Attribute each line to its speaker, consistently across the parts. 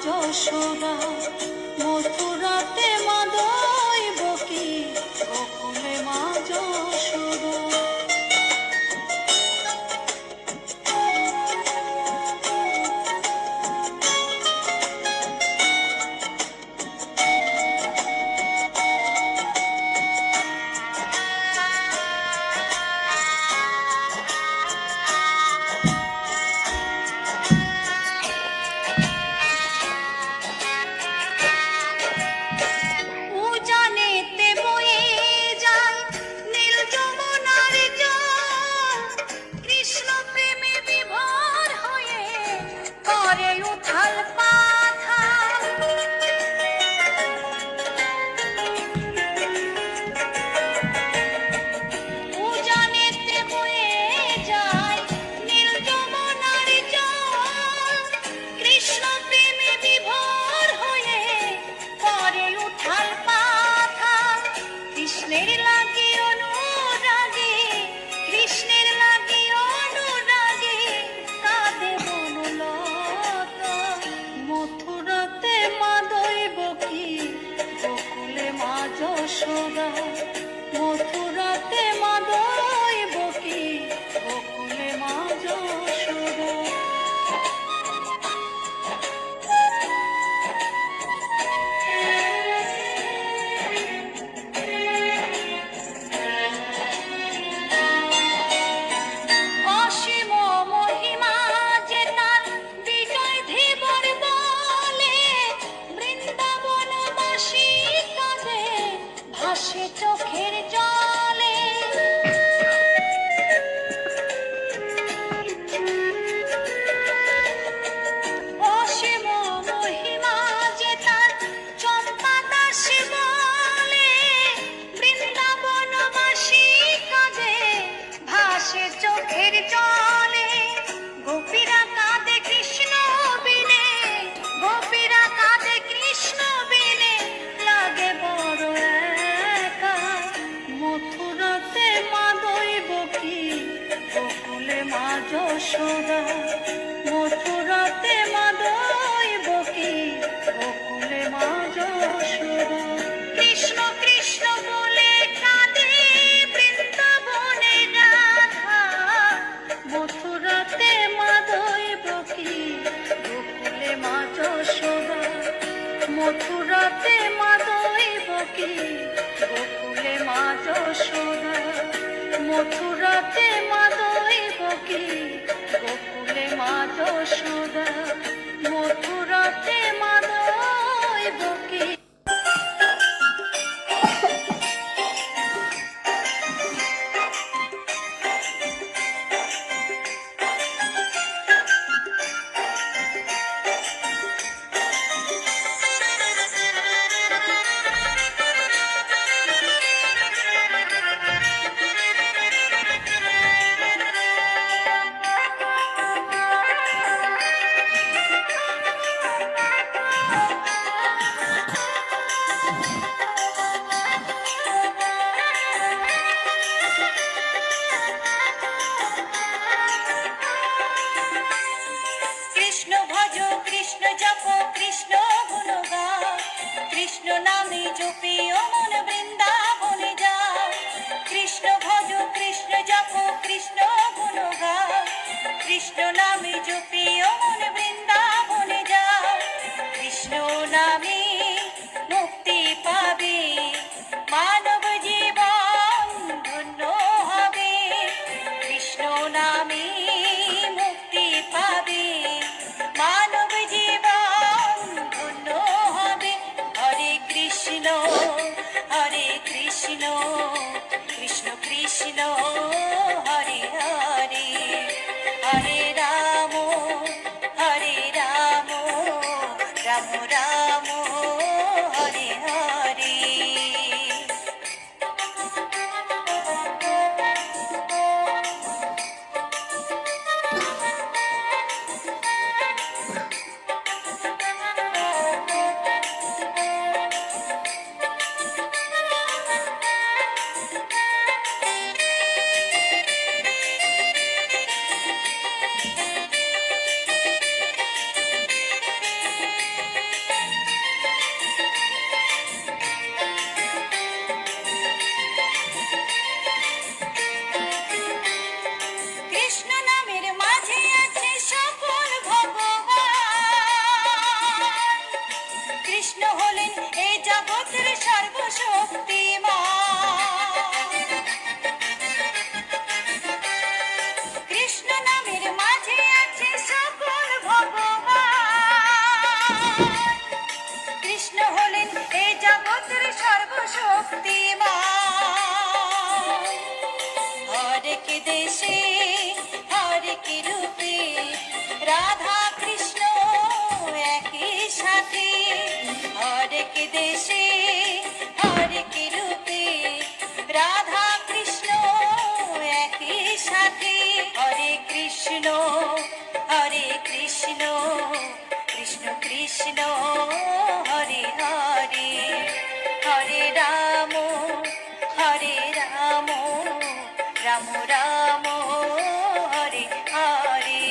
Speaker 1: যশোদা মথুরাতে মা দইব কি, গোকুলে মা যশোদা। যশোদা মথুরাতে মা দইব কি, গোকুলে মা যশোদা। অসীম মহিমা যে তার বিজয় ধীবর বলে, বৃন্দাবনবাসী কাঁদে ভাসে চোখের জলে। অসীম মহিমা যে তার চম্পা দাসী বলে, বৃন্দাবনবাসী কাঁদে ভাসে চোখের জলে। গোপীরা কাঁদে কৃষ্ণ বিনে, গোপীরা কাঁদে কৃষ্ণ বিনে, লাগে বড় একা। মথুরাতে মা দইব কি, গোকুলে মা যশোদা। মথুরাতে মা দইব কি, গোকুলে মা যশোদা। কৃষ্ণ কৃষ্ণ বলে কাঁদে বৃন্দাবনে রাধা, মথুরাতে মা দইব কি, গোকুলে মা যশোদা। মথুরাতে মা দইব কি, গোকুলে মা যশোদা। মথুরাতে মা দইব কি, গোকুলে মা যশোদা। মথুরাতে মা দইব কি। কৃষ্ণ নামে জপিও মন বৃন্দাবনে যাও, কৃষ্ণ নামে মুক্তি পাবে, মানব জীবন ধন্য হবে। কৃষ্ণ নামে মুক্তি পাবে, মানব জীবন ধন্য হবে। হরে কৃষ্ণ হরে কৃষ্ণ কৃষ্ণ কৃষ্ণ হরে হরে, হরে রাম রাম রাম হরে হরে। কৃষ্ণ নামের মাঝে আছে সকল ভগবান, কৃষ্ণ হলেন এই জগতের সর্বশক্তিমান। কৃষ্ণ নামের মাঝে আছে সকল ভগবান, কৃষ্ণ হলেন এই জগতের সর্বশক্তিমান। হরেক দেশে হরেক রূপে রাধা কৃষ্ণ একই সাথে, হরেক দেশে হরেক রূপে রাধা কৃষ্ণ একই সাথে। হরে কৃষ্ণ কৃষ্ণ কৃষ্ণ হরে হরে, হরে রাম রাম রাম হরে হরে।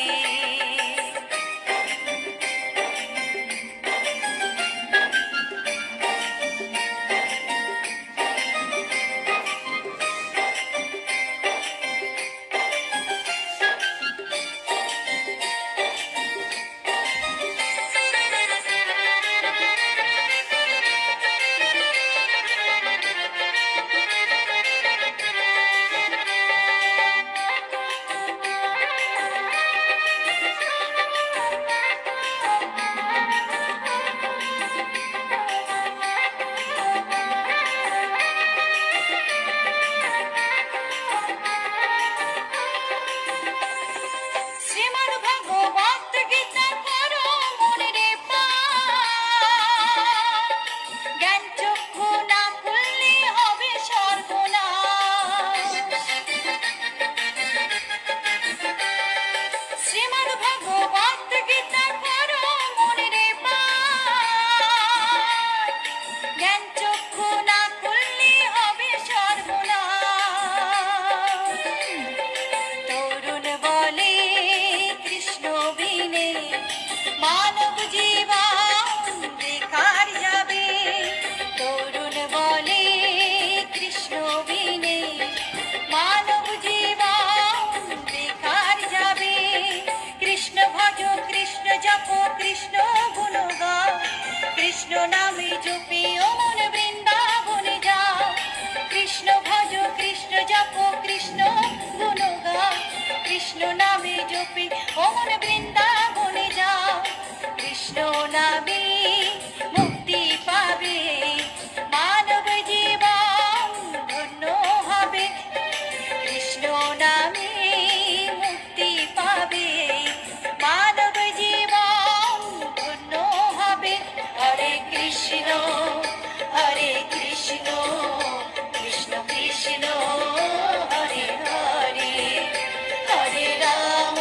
Speaker 1: শ্রীমদ্ ভগবত গীতা করো মনে পাঠ, জ্ঞান চক্ষু না খুললে হবে সর্বনাশ। শ্রীমদ্ ভগবত গীতা করো মনে পাঠ, জ্ঞান চক্ষু না খুললে হবে সর্বনাশ। তরুণ বলে কৃষ্ণ বিনে মানব জীবন বেকার যাবে, তরুণ বলে কৃষ্ণ বিনে মানব জীবন বেকার যাবে। কৃষ্ণ ভজ কৃষ্ণ জপ কৃষ্ণ গুণ গাও, কৃষ্ণ নামে জপে ও মন বৃন্দাবনে যাও। কৃষ্ণ ভজ কৃষ্ণ জপ কৃষ্ণ গুণ গাও, কৃষ্ণ নামে জপে ও মন বৃন্দাবনে যাও। কৃষ্ণ নামে মুক্তি পাবে, মানব জীবন ধন্য হবে। কৃষ্ণ নামে মুক্তি পাবে, মানব জীবন ধন্য হবে। হরে কৃষ্ণ কৃষ্ণ কৃষ্ণ হরে হরে, হরে রাম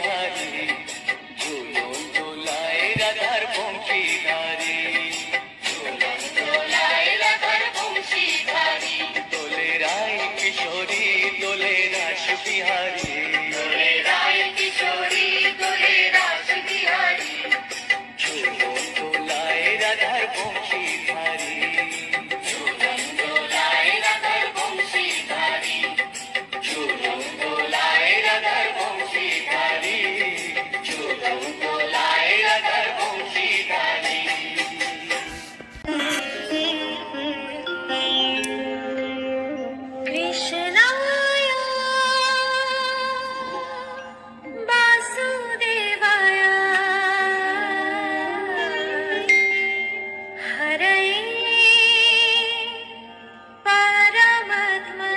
Speaker 2: ধারি ঝুলন দোলায় রাধার বংশীধারী ঝুলন দোলায় রাধার বংশীধারী দোলে রায় কিশোরী দোলে রাস বিহারী দোলে রায় কিশোরী দোলে রাস বিহারী ঝুলন দোলায় রাধার বংশীধারী ঝুলন দোলায় রাধার বংশীধারী ঝুলন দোলায় রাধার বংশীধারী ঝুলন দোলায় রাধার বংশীধারী
Speaker 1: কৃষ্ণায় বাসুদেবায় হরয়ে পরমাত্মনে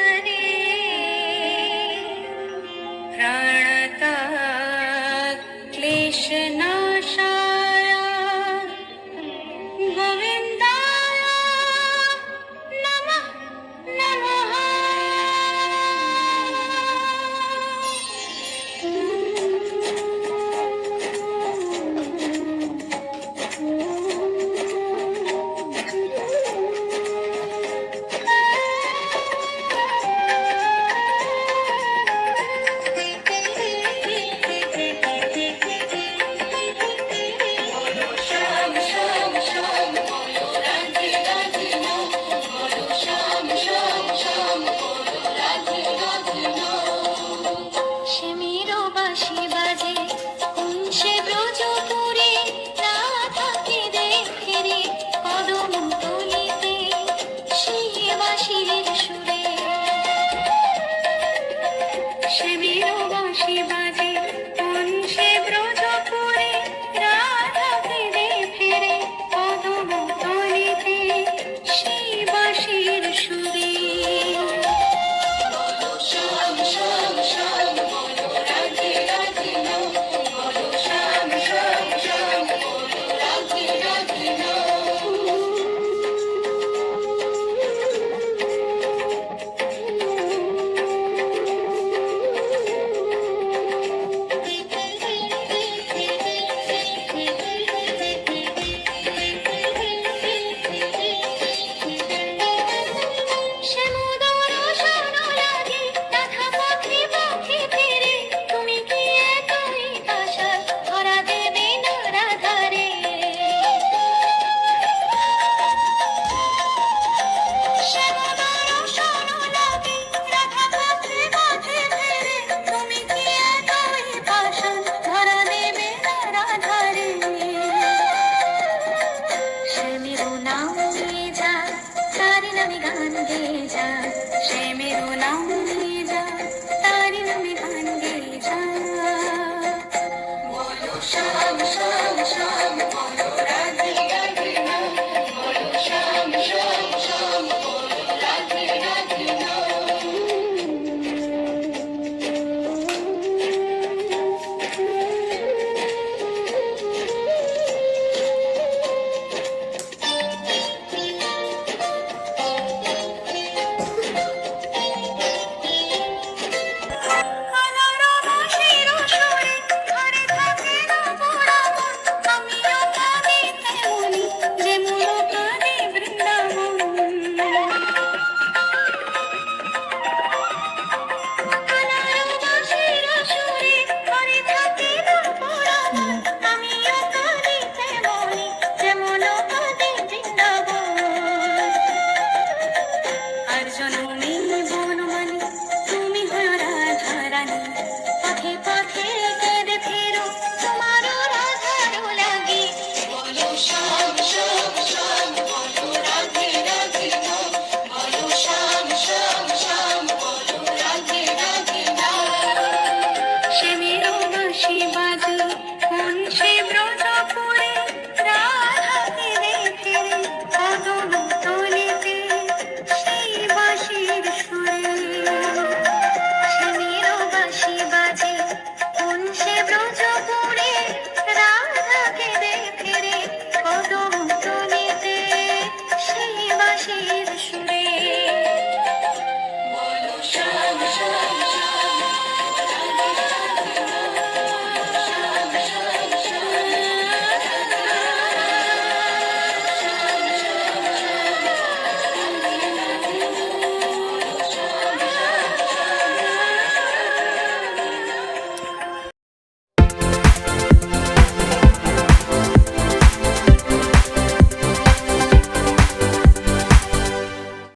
Speaker 1: প্রণতঃ ক্লেশনাশায় গোবিন্দায় নমঃ নমঃ। শ্যাম শ্যাম শ্যাম বলো রাধে রাধে নাম, বলো শ্যাম শ্যাম শ্যাম বলো রাধে রাধে নাম। শ্যামেরও বাঁশি বাজে কুঞ্চে ব্রজপুরে, রাধাকে দেখে রে কদম তলিতে সেই বাঁশির সুরে। শ্যামেরও বাঁশি বাজে কুঞ্চে ব্রজপুরে, রাধাকে দেখে রে কদম তলিতে সেই বাঁশির সুরে। বলো শ্যাম শ্যাম শ্যাম বলো রাধে রাধে নাম, বলো শ্যাম শ্যাম শ্যাম বলো রাধে রাধে নাম। শ্যামোদর শোনো লাগে রাধা পথে পথে ফিরে, তুমি কি এতই আশা ধরা দেবে না রাধারে। শ্যামোদর শোনো লাগে রাধা পথে পথে ফিরে, তুমি কি এতই আশা ধরা দেবে না রাধারে। শ্যামেরও নাম নিয়ে যা, তারি নামে গান গেয়ে যা, শ্যামেরও নাম নিয়ে যা, তারি নামে গান গেয়ে যা। বলো শ্যাম শ্যাম